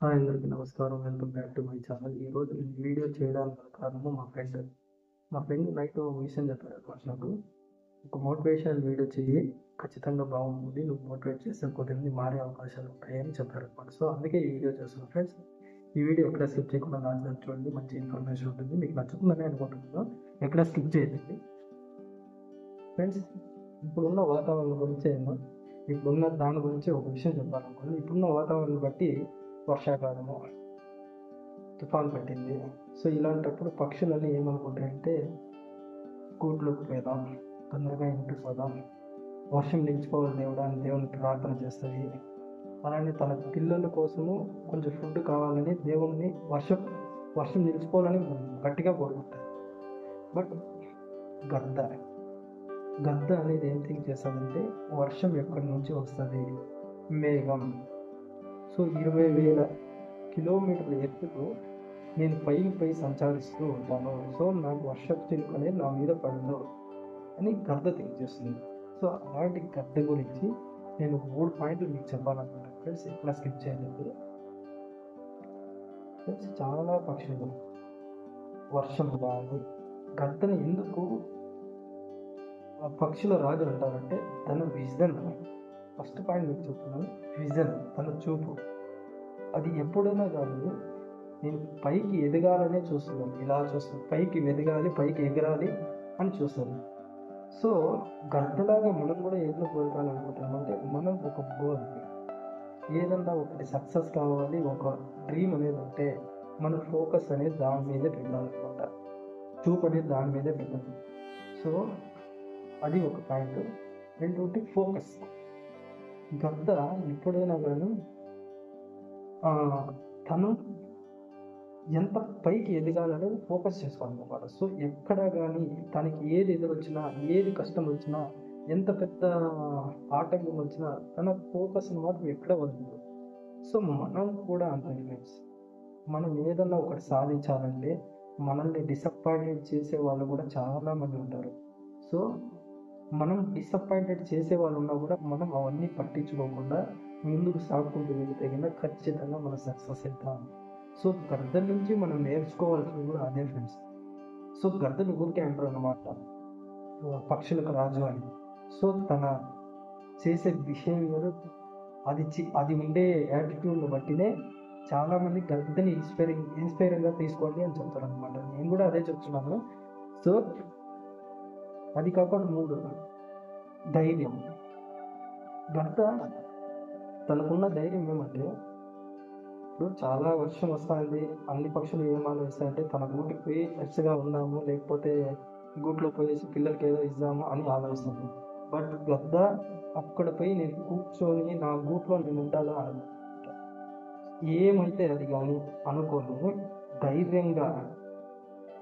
Hi అందరికీ నమస్కారం. Welcome back to my channel. ఈరోజు నేను వీడియో చేయడానికి గల కారణము మా ఫ్రెండ్ నైట్ ఒక విషయం చెప్పారనమాట నాకు. ఒక మోటివేషనల్ వీడియో చెయ్యి, ఖచ్చితంగా బాగుంటుంది, నువ్వు మోటివేట్ చేస్తే కొద్దిమంది మారే అవకాశాలు ఉంటాయని చెప్పారనమాట. సో అందుకే ఈ వీడియో చేస్తున్నాను ఫ్రెండ్స్. ఈ వీడియో ఎక్కడ స్కిప్ చేయకుండా లాస్ట్ దాకా చూడండి, మంచి ఇన్ఫర్మేషన్ ఉంటుంది, మీకు నచ్చుతుందని అనుకుంటున్నాను. ఎక్కడ స్కిప్ చేయదండి ఫ్రెండ్స్. ఇప్పుడున్న వాతావరణం గురించి ఇప్పుడున్న దాని గురించి ఒక విషయం చెప్పాలనుకోండి. ఇప్పుడున్న వాతావరణం బట్టి వర్షాకాలము తుఫాన్ పట్టింది. సో ఇలాంటప్పుడు పక్షులన్నీ ఏమనుకుంటాయంటే గూట్లోకి పోదాం, తొందరగా ఇంటికి పోదాం, వర్షం నిలిచిపోవాలి దేవుడా అని దేవుని ప్రార్థన చేస్తుంది. అలానే తన పిల్లల కోసము కొంచెం ఫుడ్ కావాలని దేవుణ్ణి వర్షం నిలిచిపోవాలని గట్టిగా కోరుకుంటారు. బట్ గద్ద అనేది ఏం థింక్ చేస్తుందంటే వర్షం ఎక్కడి నుంచి వస్తుంది, మేఘం. సో 20,000 కిలోమీటర్ల ఎత్తుకు నేను పై సంచరిస్తూ ఉంటాను. సో నాకు వర్షపు చినుకు అనేది నా మీద పడదు అని గద్ద థింక్ చేస్తుంది. సో అలాంటి గద్ద గురించి నేను 3 పాయింట్లు మీకు చెప్పాలనుకుంటున్నాను ఫ్రెండ్స్. ఎక్కడ స్కిప్ చేయలేదు ఫ్రెండ్స్. చాలా పక్షులు వర్షం కానీ గద్దని ఎందుకు పక్షుల రాజు అంటారంటే తన విజన్. ఫస్ట్ పాయింట్ మీకు చెప్తున్నాను, విజన్, తన చూపు. అది ఎప్పుడైనా కానీ నేను పైకి ఎదగాలనే చూస్తున్నాను, ఇలా చూస్తున్నాను, పైకి ఎదగాలి, పైకి ఎగరాలి అని చూస్తాను. సో గద్దలాగా మనం కూడా ఏదో కోరుకోవాలనుకుంటామంటే మనం ఒక గోల్, ఏదన్నా ఒకటి సక్సెస్ కావాలి, ఒక డ్రీమ్ అనేది ఉంటే మన ఫోకస్ అనేది దాని మీదే పెట్టాలన్నమాట, చూపు అనేది దాని మీదే పెట్టాలి. సో అది ఒక పాయింట్. రెండోటి ఫోకస్. గద్ద ఎప్పుడైనా కానీ తను ఎంత పైకి ఎదగాలనేది ఫోకస్ చేసుకోవాలన్నమాట. సో ఎక్కడ కానీ తనకి ఏది ఎదురొచ్చినా, ఏది కష్టం వచ్చినా, ఎంత పెద్ద ఆటంకం వచ్చినా తన ఫోకస్ మాత్రం ఎక్కడ వదలదు. సో మనం కూడా అంతే ఫ్రెండ్స్. మనం ఏదన్నా ఒకటి సాధించాలంటే మనల్ని డిసప్పాయింటెడ్ చేసే వాళ్ళు కూడా చాలామంది ఉంటారు. సో మనం డిసప్పాయింటెడ్ చేసే వాళ్ళు ఉన్నా కూడా మనం అవన్నీ పట్టించుకోకుండా ముందుకు సాగుకుంటూ వెళ్తే కన్నా ఖచ్చితంగా మనం సక్సెస్ అవుతాం. సో గద్దల నుంచి మనం నేర్చుకోవాల్సింది కూడా అదే ఫ్రెండ్స్. సో గద్దలు ఊరికే అంటారు అన్నమాట పక్షులకు రాజు అని. సో తన చేసే బిహేవియర్, అది ఉండే యాటిట్యూడ్ని బట్టినే చాలామంది గద్దని ఇన్స్పైరింగ్గా తీసుకోండి అని చెప్తారు అనమాట. నేను కూడా అదే చెప్తున్నాను. సో అది కాకుండా 3, ధైర్యం. గద్ద తనకున్న ధైర్యం ఏమంటే ఇప్పుడు చాలా వర్షం వస్తుంది, అన్ని పక్షులు ఏం ఆలోచిస్తాయంటే తన గూటికి పోయి ఫ్రెష్గా ఉందాము, లేకపోతే గూట్లో పోయేసి పిల్లలకి ఏదో ఇద్దాము అని ఆలోచిస్తాను. బట్ గద్ద అక్కడ పోయి నేను కూర్చొని నా గూట్లో నేను ఉండాలా అనుకుంటా. ఏమైతే అది కానీ అనుకోను, ధైర్యంగా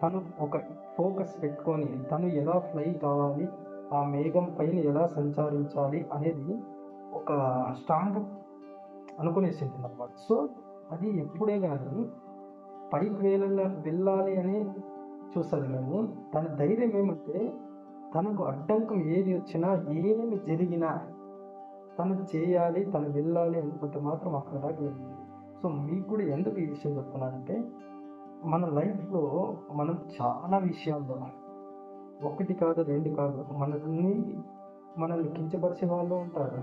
తను ఒక ఫోకస్ పెట్టుకొని తను ఎలా ఫ్లై కావాలి, ఆ మేఘం పైన ఎలా సంచరించాలి అనేది ఒక స్ట్రాంగ్ అనుకునేసింది అన్నమాట. సో అది ఎప్పుడే కానీ పైకి వెళ్ళాలి అని చూస్తుంది. కానీ తన ధైర్యం ఏమంటే తనకు అడ్డంకం ఏది వచ్చినా, ఏమి జరిగినా తను చేయాలి, తను వెళ్ళాలి అనుకుంటే మాత్రం అక్కడ దాకా వెళ్ళింది. సో మీకు కూడా ఎందుకు ఈ విషయం చెప్తున్నానంటే మన లైఫ్లో మనం చాలా విషయాల్లో 1 కాదు 2 కాదు మనల్ని కించపరిచే వాళ్ళు ఉంటారు,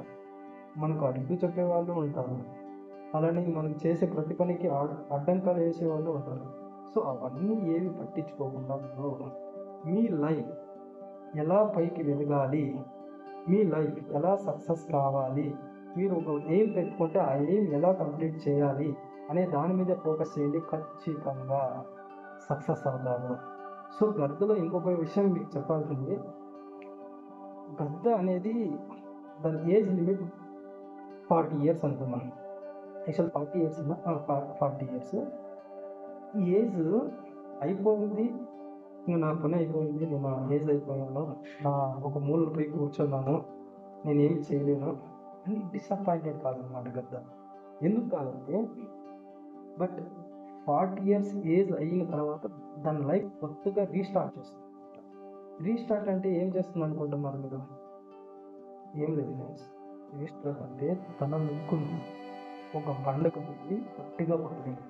మనకు అడ్డు చెప్పే వాళ్ళు ఉంటారు, అలానే మనం చేసే ప్రతి పనికి అడ్డంకాలు వేసే వాళ్ళు ఉంటారు. సో అవన్నీ ఏవి పట్టించుకోకుండా మీ లైఫ్ ఎలా పైకి వెలగాలి, మీ లైఫ్ ఎలా సక్సెస్ కావాలి, మీరు ఒక ఎయిమ్ పెట్టుకుంటే ఆ ఎయిమ్ ఎలా కంప్లీట్ చేయాలి అనే దాని మీద ఫోకస్ చేయండి, ఖచ్చితంగా సక్సెస్ అవుతారు. సో గద్దలో ఇంకొక విషయం మీకు చెప్పాల్సింది, గద్ద అనేది దాని ఏజ్ లిమిట్ 40 years అనుకున్నాను. Actual 40 years 40 years. ఈ ఏజ్ అయిపోయింది, ఇంకా నా పని అయిపోయింది, నేను నా ఏజ్ అయిపోయాను, నా ఒక మూలలో పోయి కూర్చున్నాను, నేనేమి చేయలేను అని డిసప్పాయింటెడ్ కాదనమాట గద్ద. ఎందుకు కాదంటే బట్ 40 years ఏజ్ అయిన తర్వాత దాని లైఫ్ కొత్తగా రీస్టార్ట్ చేస్తుంది. రీస్టార్ట్ అంటే ఏం చేస్తుంది అనుకుంటున్నారు మీరు? ఏం లేదు ఫ్రెండ్స్. రీస్టార్ట్ అంటే తన ముగ్గురు ఒక బండకు పోయి గట్టిగా కొట్టుకుంది.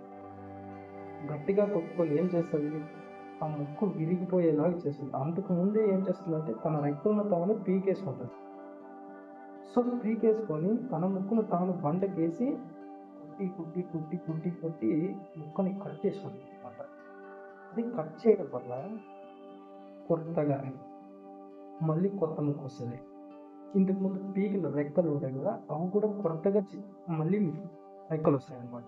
గట్టిగా కొట్టుకొని ఏం చేస్తుంది, ఆ ముక్కు విరిగిపోయేలాగా చేస్తుంది. అంతకు ముందే ఏం చేస్తుందంటే తన రెక్కలను తాను పీకేసుకుంటుంది. సో పీకేసుకొని తన ముక్కును తాను బండకేసి కుట్టి కుట్టి కుట్టి కుట్టి కుట్టి ముక్కని కట్ చేసుకుంటుంది అనమాట. అది కట్ చేయడం వల్ల కొత్తగా మళ్ళీ కొత్త ముక్కు వస్తుంది. ఇంతకు ముందు పీకిన రెక్కలు ఉంటాయి కదా, అవి కూడా కొత్తగా మళ్ళీ రెక్కలు వస్తాయి అన్నమాట.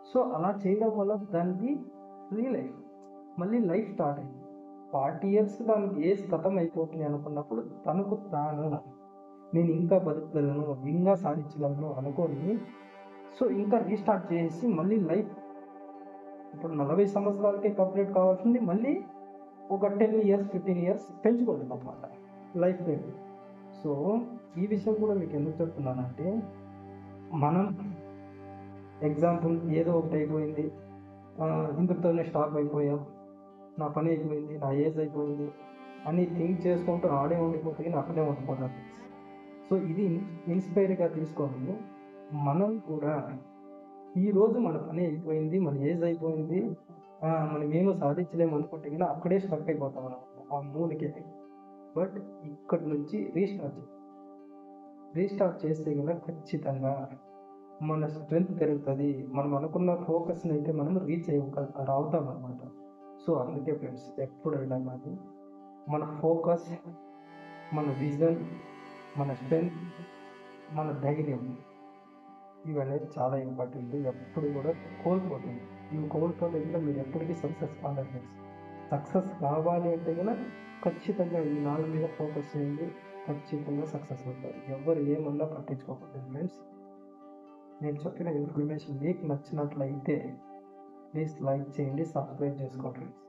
సో అలా చేయడం వల్ల దానికి ఫ్రీ లైఫ్, మళ్ళీ లైఫ్ స్టార్ట్ అయింది. 40 years దానికి ఏజ్ ఖతం అయిపోతుంది అనుకున్నప్పుడు తనకు తాను నేను ఇంకా బతకగలను, ఇంకా సాధించగలను అనుకొని సో ఇంకా రీస్టార్ట్ చేసి మళ్ళీ లైఫ్ ఇప్పుడు 40 సంవత్సరాలకే కంప్లీట్ కావాల్సింది మళ్ళీ ఒక 10 years 15 years పెంచుకోలేదు అనమాట లైఫ్ టైం. సో ఈ విషయం కూడా మీకు ఎందుకు చెప్తున్నానంటే, మనం ఎగ్జాంపుల్ ఏదో ఒకటి అయిపోయింది, ఇంతటితోనే స్టాప్ అయిపోయాం, నా పని అయిపోయింది, నా ఏజ్ అయిపోయింది అని థింక్ చేసుకుంటూ ఆడే ఉండిపోతే అక్కడే ఉండిపోతాను. సో ఇది ఇన్స్పైర్గా తీసుకొని మనం కూడా ఈరోజు మన పని అయిపోయింది, మన ఏజ్ అయిపోయింది, మనం ఏమో సాధించలేము అనుకుంటే కానీ అక్కడే స్టక్ అయిపోతాం అనమాట, ఆ మూలకే. బట్ ఇక్కడి నుంచి రీస్టార్ట్ చేస్తే కనుక ఖచ్చితంగా మన స్ట్రెంగ్త్ పెరుగుతుంది. మనం అనుకున్న ఫోకస్ని అయితే మనం రీచ్ అవుతాం అనమాట. సో అందుకే ఫ్రెండ్స్, ఎప్పుడైనా కానీ మన ఫోకస్, మన విజన్, మన స్ట్రెంగ్త్, మన ధైర్యం ఇవనేది చాలా ఇంపార్టెంట్. ఎప్పుడు కూడా కోల్పోతుంది. ఇవి కోల్పోతే మీరు ఎప్పటికీ సక్సెస్ కాలేదు ఫ్రెండ్స్. సక్సెస్ కావాలి అంటే కనుక ఖచ్చితంగా ఈ 4 మీద ఫోకస్ చేయండి, ఖచ్చితంగా సక్సెస్ అవుతారు. ఎవరు ఏమన్నా పట్టించుకోకూడదు ఫ్రెండ్స్. నేను చెప్పిన ఇన్ఫర్మేషన్ మీకు నచ్చినట్లయితే ప్లీజ్ లైక్ చేయండి, సబ్స్క్రైబ్ చేసుకోండి ఫ్రెండ్స్.